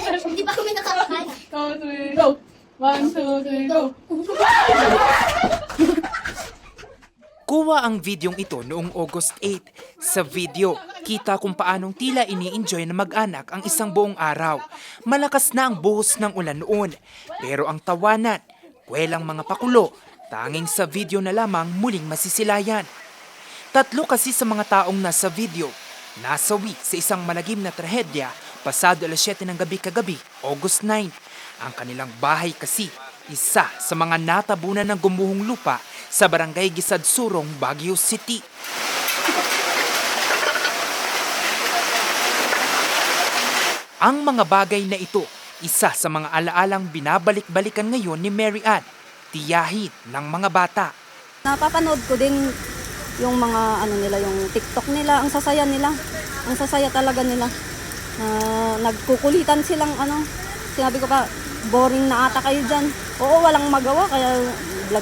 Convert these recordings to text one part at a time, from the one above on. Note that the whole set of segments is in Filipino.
Hindi pa kami nakakakain. 2, 3, go! 1, 2, 3, go! Kuha ang videong ito noong August 8. Sa video, kita kung paanong tila ini-enjoy ng mag-anak ang isang buong araw. Malakas na ang buhos ng ulan noon. Pero ang tawanan, kwelang mga pakulo, tanging sa video na lamang muling masisilayan. 3 kasi sa mga taong nasa video, nasawi sa isang malagim na trahedya pasado alas 7 ng gabi kagabi, August 9. Ang kanilang bahay kasi, isa sa mga natabunan ng gumuhong lupa sa barangay Gisadsurong, Baguio City. Ang mga bagay na ito, isa sa mga alaalang binabalik-balikan ngayon ni Mary Ann, tiyahin ng mga bata. Napapanood ko din yung mga nila, yung TikTok nila, ang sasaya nila. Ang sasaya talaga nila. Nagkukulitan silang sinabi ko pa, boring na ata kayo dyan. Oo, walang magawa, kaya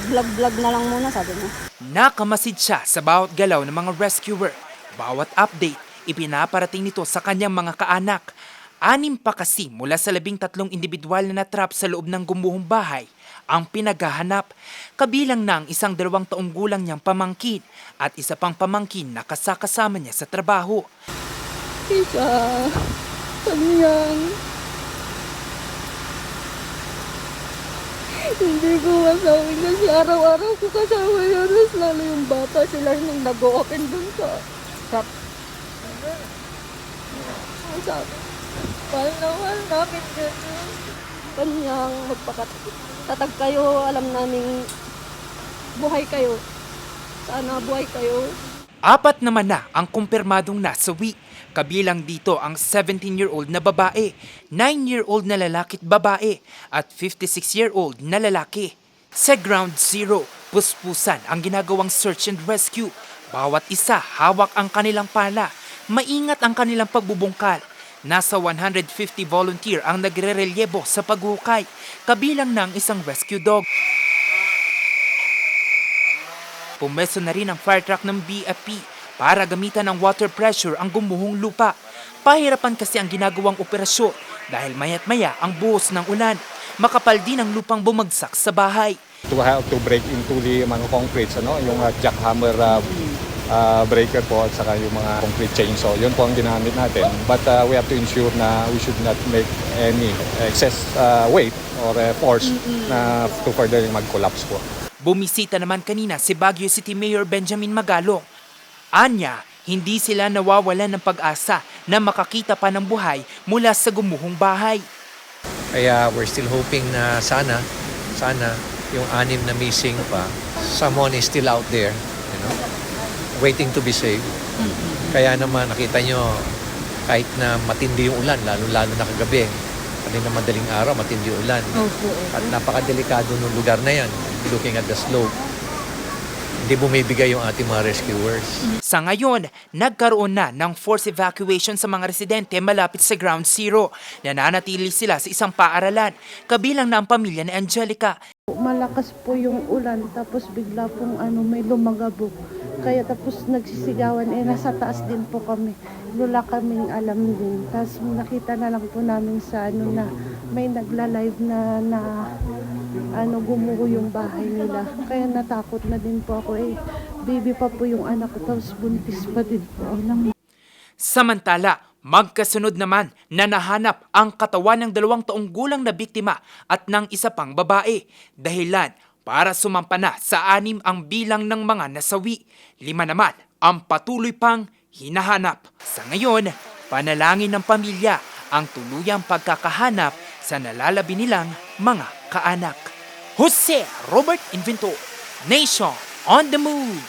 vlog na lang muna, sabi mo. Nakamasid siya sa bawat galaw ng mga rescuer. Bawat update, ipinaparating nito sa kanyang mga kaanak. 6 pa kasi mula sa 13 individual na natrap sa loob ng gumuhong bahay ang pinaghahanap. Kabilang na ang isang 2 taong gulang niyang pamangkin at isa pang pamangkin na kasama niya sa trabaho. Isa, kanyang. Hindi ko masabi kasi araw-araw ko kasama yun. Lalo yung bata sila nung nag-open dun sa shop. Ang sabi, mahal namin gano'n. Kanyang magpakatatag kayo, alam naming buhay kayo. Sana buhay kayo. 4 naman na ang kumpirmadong nasawi. Kabilang dito ang 17-year-old na babae, 9-year-old na lalaki't babae, at 56-year-old na lalaki. Sa Ground Zero, puspusan ang ginagawang search and rescue. Bawat isa hawak ang kanilang pala. Maingat ang kanilang pagbubungkal. Nasa 150 volunteer ang nagre-relyebo sa paghukay. Kabilang na ang isang rescue dog. Pumeso na rin ang fire truck ng BFP para gamitan ng water pressure ang gumuhong lupa. Pahirapan kasi ang ginagawang operasyon dahil maya't maya ang buhos ng ulan. Makapal din ang lupang bumagsak sa bahay. To have to break into the mga concretes, yung jackhammer breaker po at saka yung mga concrete chainsaw. Yun po ang ginamit natin. But we have to ensure na we should not make any excess weight or force na to further mag-collapse po. Bumisita naman kanina si Baguio City Mayor Benjamin Magalong. Anya, hindi sila nawawalan ng pag-asa na makakita pa ng buhay mula sa gumuhong bahay. Kaya we're still hoping na sana yung 6 na missing pa, someone is still out there, waiting to be saved. Kaya naman nakita nyo, kahit na matindi yung ulan, lalo na kagabi, kanina madaling araw, matindi yung ulan. At napakadelikado ng lugar na yan, looking at the slope. Hindi bumibigay yung ating mga rescuers. Sa ngayon, nagkaroon na ng forced evacuation sa mga residente malapit sa Ground Zero. Nananatili sila sa isang paaralan, kabilang na ang pamilya ni Angelica. Malakas po yung ulan, tapos bigla pong may lumagabog. Kaya tapos nagsisigawan, nasa taas din po kami. Wala kaming alam din. Tapos nakita na lang po namin sa na may nagla-live na gumuho yung bahay nila. Kaya natakot na din po ako. Baby pa po yung anak ko, tapos buntis pa din po. Samantala, magkasunod naman na nahanap ang katawan ng 2 taong gulang na biktima at ng isa pang babae. Dahilan para sumampa na sa 6 ang bilang ng mga nasawi. 5 naman ang patuloy pang hinahanap. Sa ngayon, panalangin ng pamilya ang tuluyang pagkakahanap sa nalalabi nilang mga kaanak. Jose Robert Invento, Nation on the Move.